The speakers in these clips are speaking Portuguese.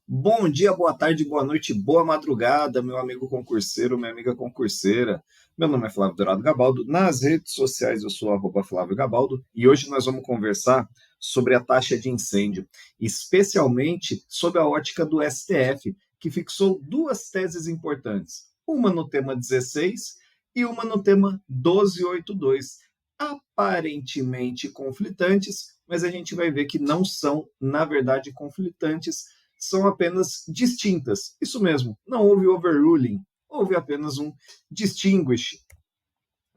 Bom dia, boa tarde, boa noite, boa madrugada, meu amigo concurseiro, minha amiga concurseira. Meu nome é Flávio Dourado Gabaldo. Nas redes sociais eu sou @Flávio Gabaldo e hoje nós vamos conversar sobre a taxa de incêndio, especialmente sob a ótica do STF, que fixou duas teses importantes, uma no tema 16 e uma no tema 1282, aparentemente conflitantes, mas a gente vai ver que não são, na verdade, conflitantes, são apenas distintas. Isso mesmo, não houve overruling, houve apenas um distinguish.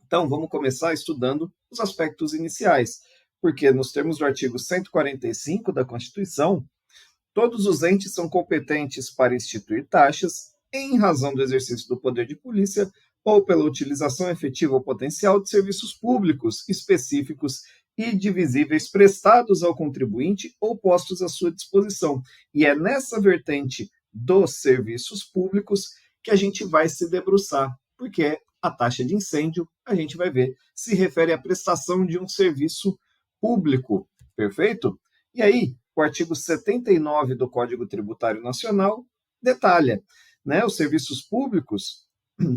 Então, vamos começar estudando os aspectos iniciais, porque nos termos do artigo 145 da Constituição, todos os entes são competentes para instituir taxas em razão do exercício do poder de polícia ou pela utilização efetiva ou potencial de serviços públicos específicos e divisíveis prestados ao contribuinte ou postos à sua disposição. E é nessa vertente dos serviços públicos que a gente vai se debruçar, porque a taxa de incêndio, a gente vai ver, se refere à prestação de um serviço público, perfeito? E aí, o artigo 79 do Código Tributário Nacional detalha, né, os serviços públicos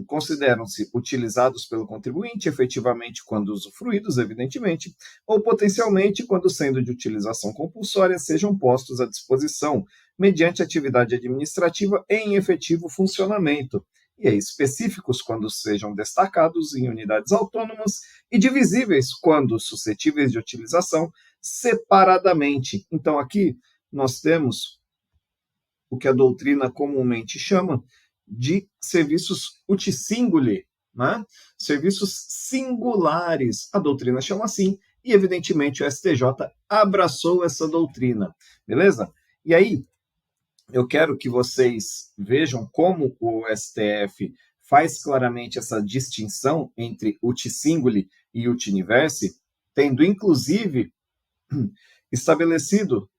consideram-se utilizados pelo contribuinte efetivamente quando usufruídos, evidentemente, ou potencialmente quando, sendo de utilização compulsória, sejam postos à disposição mediante atividade administrativa em efetivo funcionamento, e aí, específicos quando sejam destacados em unidades autônomas e divisíveis quando suscetíveis de utilização separadamente. Então, aqui nós temos o que a doutrina comumente chama de serviços uti singuli, né? Serviços singulares. A doutrina chama assim, e evidentemente o STJ abraçou essa doutrina, beleza? E aí, eu quero que vocês vejam como o STF faz claramente essa distinção entre uti singuli e uti universi, tendo inclusive estabelecido,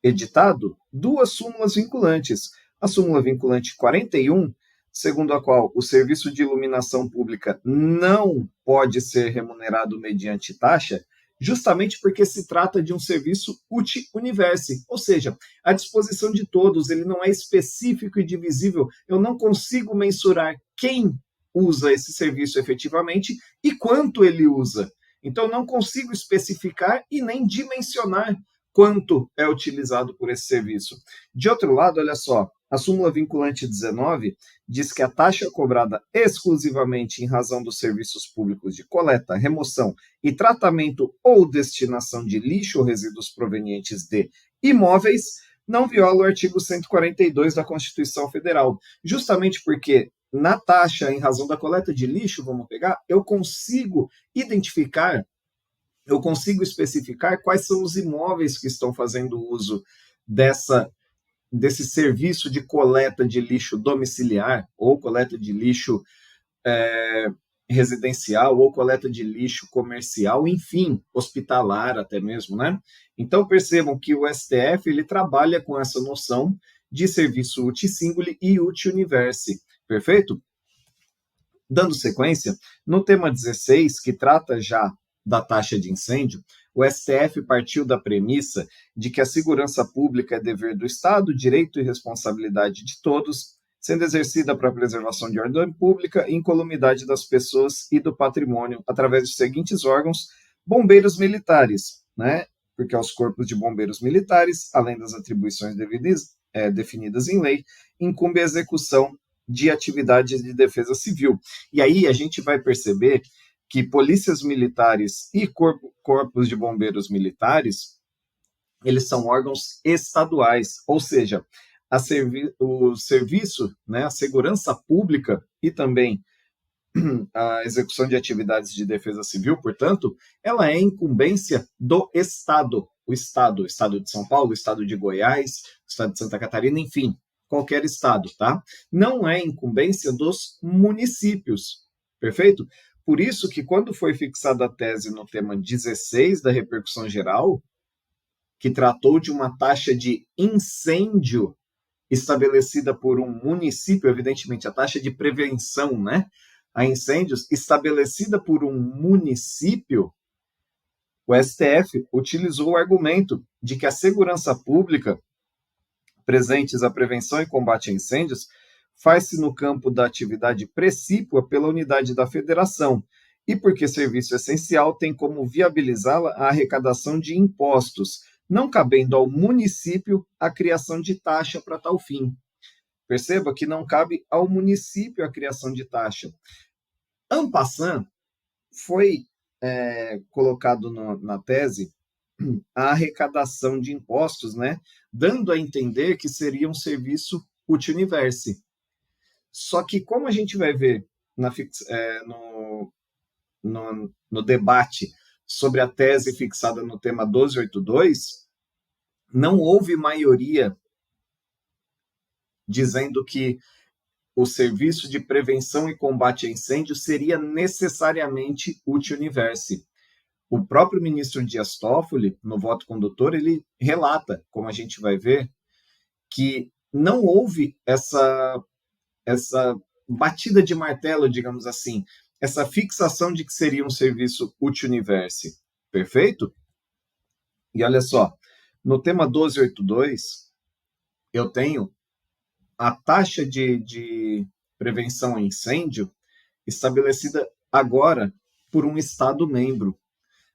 editado, duas súmulas vinculantes. A súmula vinculante 41, segundo a qual o serviço de iluminação pública não pode ser remunerado mediante taxa, justamente porque se trata de um serviço uti universi, ou seja, à disposição de todos, ele não é específico e divisível, eu não consigo mensurar quem usa esse serviço efetivamente e quanto ele usa. Então, não consigo especificar e nem dimensionar quanto é utilizado por esse serviço. De outro lado, olha só, a súmula vinculante 19 diz que a taxa cobrada exclusivamente em razão dos serviços públicos de coleta, remoção e tratamento ou destinação de lixo ou resíduos provenientes de imóveis não viola o artigo 142 da Constituição Federal, justamente porque na taxa em razão da coleta de lixo, vamos pegar, eu consigo identificar, eu consigo especificar quais são os imóveis que estão fazendo uso desse serviço de coleta de lixo domiciliar, ou coleta de lixo residencial, ou coleta de lixo comercial, enfim, hospitalar até mesmo, né? Então percebam que o STF ele trabalha com essa noção de serviço uti singuli e uti universi, perfeito? Dando sequência, no tema 16, que trata já da taxa de incêndio, o STF partiu da premissa de que a segurança pública é dever do Estado, direito e responsabilidade de todos, sendo exercida para a preservação de ordem pública e incolumidade das pessoas e do patrimônio através dos seguintes órgãos: bombeiros militares, né? Porque aos corpos de bombeiros militares, além das atribuições definidas em lei, incumbe a execução de atividades de defesa civil. E aí a gente vai perceber que polícias militares e corpos de bombeiros militares, eles são órgãos estaduais, ou seja, o serviço, né, a segurança pública e também a execução de atividades de defesa civil, portanto, ela é incumbência do Estado, o Estado de São Paulo, o Estado de Goiás, o Estado de Santa Catarina, enfim, qualquer Estado, tá? Não é incumbência dos municípios, perfeito? Por isso que quando foi fixada a tese no tema 16 da repercussão geral, que tratou de uma taxa de incêndio estabelecida por um município, evidentemente, a taxa de prevenção, né, a incêndios estabelecida por um município, o STF utilizou o argumento de que a segurança pública presentes a prevenção e combate a incêndios, faz-se no campo da atividade precípua pela unidade da federação, e porque serviço essencial tem como viabilizá-la a arrecadação de impostos, não cabendo ao município a criação de taxa para tal fim. Perceba que não cabe ao município a criação de taxa. En passant, foi colocado na tese a arrecadação de impostos, né, dando a entender que seria um serviço uti universi. Só que, como a gente vai ver no debate sobre a tese fixada no tema 1282, não houve maioria dizendo que o serviço de prevenção e combate a incêndio seria necessariamente uti universi. O próprio ministro Dias Toffoli, no voto condutor, ele relata, como a gente vai ver, que não houve essa batida de martelo, digamos assim, essa fixação de que seria um serviço uti universi. Perfeito? E olha só, no tema 1282, eu tenho a taxa de prevenção a incêndio estabelecida agora por um Estado-membro.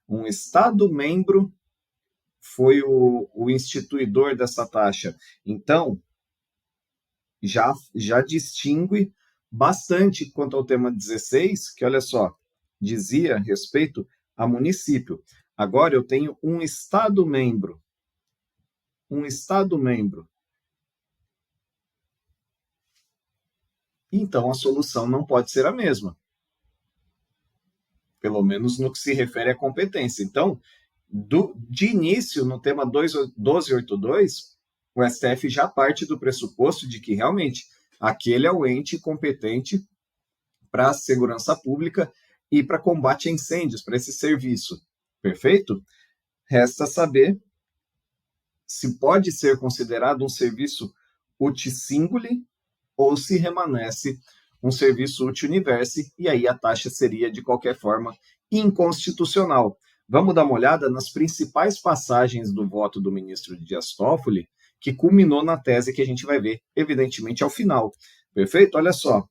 Um Estado-membro foi o instituidor dessa taxa. Então, já distingue bastante quanto ao tema 16, que, olha só, dizia respeito a município. Agora eu tenho um Estado-membro. Um Estado-membro. Então, a solução não pode ser a mesma. Pelo menos no que se refere à competência. Então, de início, no tema 1282, o STF já parte do pressuposto de que realmente aquele é o ente competente para a segurança pública e para combate a incêndios, para esse serviço. Perfeito? Resta saber se pode ser considerado um serviço uti singuli ou se remanesce um serviço uti universi, e aí a taxa seria, de qualquer forma, inconstitucional. Vamos dar uma olhada nas principais passagens do voto do ministro Dias Toffoli, que culminou na tese que a gente vai ver, evidentemente, ao final. Perfeito? Olha só.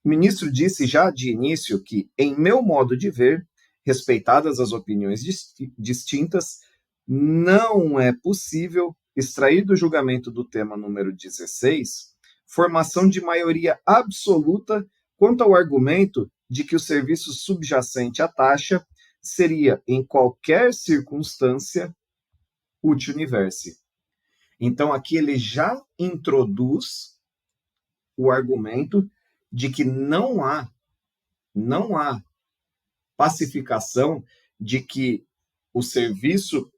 O ministro disse já de início que, em meu modo de ver, respeitadas as opiniões distintas, não é possível extrair do julgamento do tema número 16 formação de maioria absoluta quanto ao argumento de que o serviço subjacente à taxa seria, em qualquer circunstância, uti universi. Então, aqui ele já introduz o argumento de que não há pacificação de que o serviço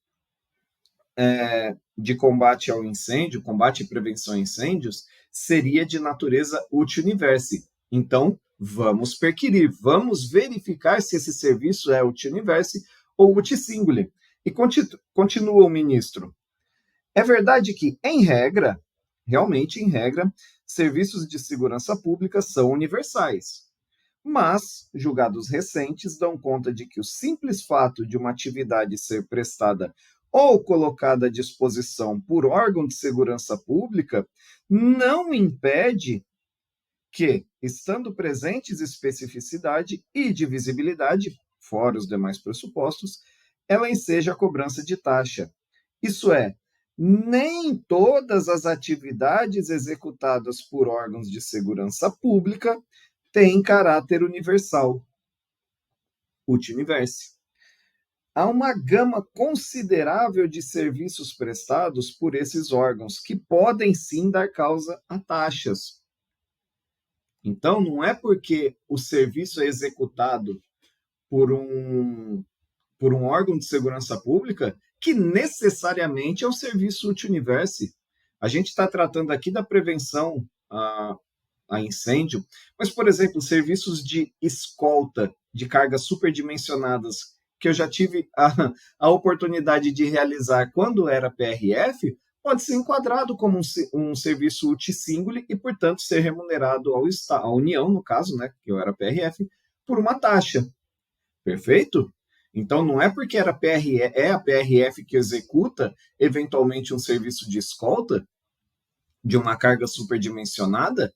de combate ao incêndio, combate e prevenção a incêndios, seria de natureza uti universi. Então, vamos perquirir, vamos verificar se esse serviço é uti universi ou uti singuli. E continua o ministro. É verdade que, em regra, realmente em regra, serviços de segurança pública são universais. Mas, julgados recentes dão conta de que o simples fato de uma atividade ser prestada ou colocada à disposição por órgão de segurança pública não impede que, estando presentes especificidade e divisibilidade, fora os demais pressupostos, ela enseja a cobrança de taxa. Isso é, nem todas as atividades executadas por órgãos de segurança pública têm caráter universal, uti universi. Há uma gama considerável de serviços prestados por esses órgãos, que podem sim dar causa a taxas. Então, não é porque o serviço é executado por um órgão de segurança pública que necessariamente é um serviço uti universi. A gente está tratando aqui da prevenção a incêndio, mas, por exemplo, serviços de escolta de cargas superdimensionadas, que eu já tive a oportunidade de realizar quando era PRF, pode ser enquadrado como um serviço uti singuli e, portanto, ser remunerado à União, no caso, né, que eu era PRF, por uma taxa. Perfeito? Então, não é porque é a PRF que executa, eventualmente, um serviço de escolta, de uma carga superdimensionada,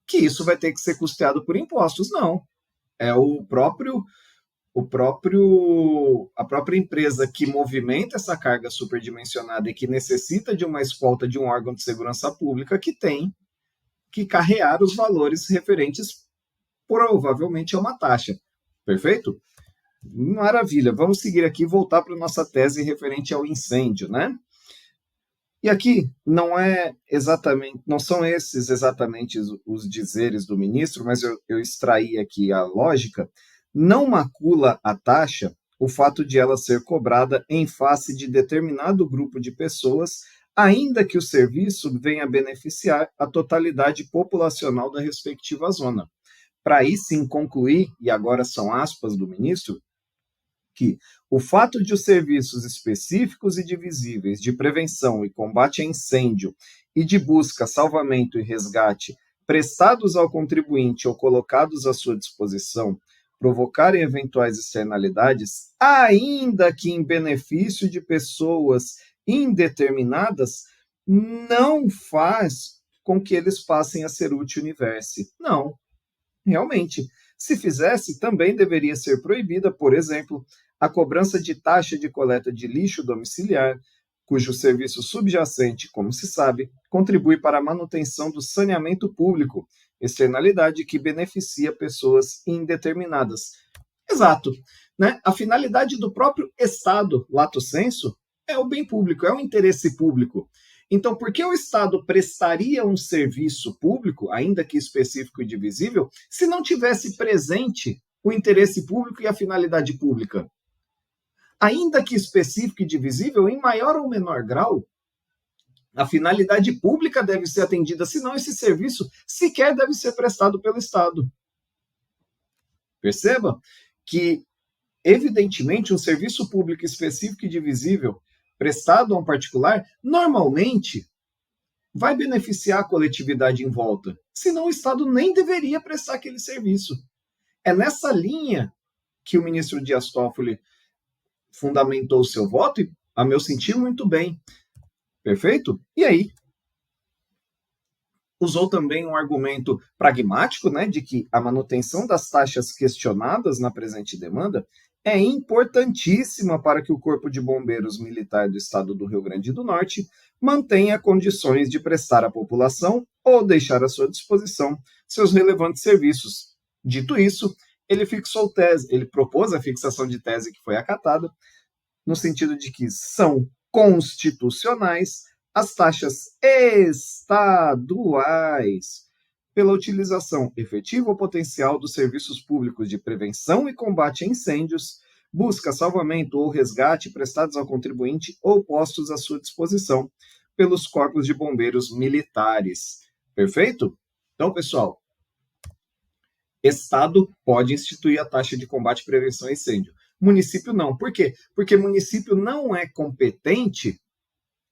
que isso vai ter que ser custeado por impostos. Não. É a própria empresa que movimenta essa carga superdimensionada e que necessita de uma escolta de um órgão de segurança pública que tem que carrear os valores referentes provavelmente a uma taxa. Perfeito? Maravilha. Vamos seguir aqui e voltar para a nossa tese referente ao incêndio, né? E aqui não são esses exatamente os dizeres do ministro, mas eu extraí aqui a lógica. Não macula a taxa o fato de ela ser cobrada em face de determinado grupo de pessoas, ainda que o serviço venha beneficiar a totalidade populacional da respectiva zona. Para aí sim concluir, e agora são aspas do ministro, que o fato de os serviços específicos e divisíveis de prevenção e combate a incêndio e de busca, salvamento e resgate prestados ao contribuinte ou colocados à sua disposição provocarem eventuais externalidades, ainda que em benefício de pessoas indeterminadas, não faz com que eles passem a ser útil universe. Não, realmente. Se fizesse, também deveria ser proibida, por exemplo, a cobrança de taxa de coleta de lixo domiciliar, cujo serviço subjacente, como se sabe, contribui para a manutenção do saneamento público, externalidade que beneficia pessoas indeterminadas. Exato. Né? A finalidade do próprio Estado, lato sensu, é o bem público, é o interesse público. Então, por que o Estado prestaria um serviço público, ainda que específico e divisível, se não tivesse presente o interesse público e a finalidade pública? Ainda que específico e divisível, em maior ou menor grau, a finalidade pública deve ser atendida, senão esse serviço sequer deve ser prestado pelo Estado. Perceba que, evidentemente, um serviço público específico e divisível prestado a um particular, normalmente vai beneficiar a coletividade em volta, senão o Estado nem deveria prestar aquele serviço. É nessa linha que o ministro Dias Toffoli fundamentou o seu voto e, a meu sentir, muito bem. Perfeito? E aí, usou também um argumento pragmático, né, de que a manutenção das taxas questionadas na presente demanda é importantíssima para que o Corpo de Bombeiros Militar do Estado do Rio Grande do Norte mantenha condições de prestar à população ou deixar à sua disposição seus relevantes serviços. Dito isso, ele propôs a fixação de tese que foi acatada, no sentido de que são constitucionais as taxas estaduais pela utilização efetiva ou potencial dos serviços públicos de prevenção e combate a incêndios, busca, salvamento ou resgate prestados ao contribuinte ou postos à sua disposição pelos corpos de bombeiros militares. Perfeito? Então, pessoal, Estado pode instituir a taxa de combate, prevenção e incêndio. Município não. Por quê? Porque município não é competente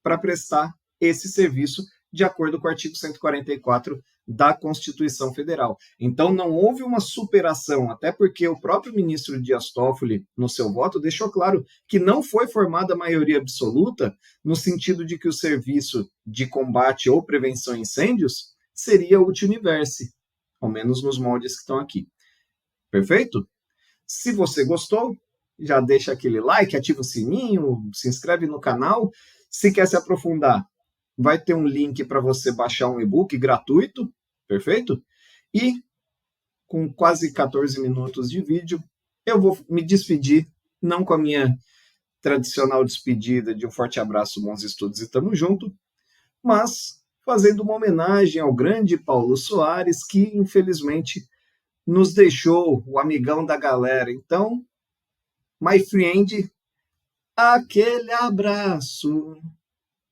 para prestar esse serviço de acordo com o artigo 144 da Constituição Federal. Então, não houve uma superação, até porque o próprio ministro Dias Toffoli, no seu voto, deixou claro que não foi formada maioria absoluta no sentido de que o serviço de combate ou prevenção a incêndios seria útil universe, ao menos nos moldes que estão aqui. Perfeito? Se você gostou, já deixa aquele like, ativa o sininho, se inscreve no canal. Se quer se aprofundar, vai ter um link para você baixar um e-book gratuito, perfeito? E, com quase 14 minutos de vídeo, eu vou me despedir, não com a minha tradicional despedida de um forte abraço, bons estudos e tamo junto, mas fazendo uma homenagem ao grande Paulo Soares, que, infelizmente, nos deixou, o amigão da galera. Então, my friend, aquele abraço.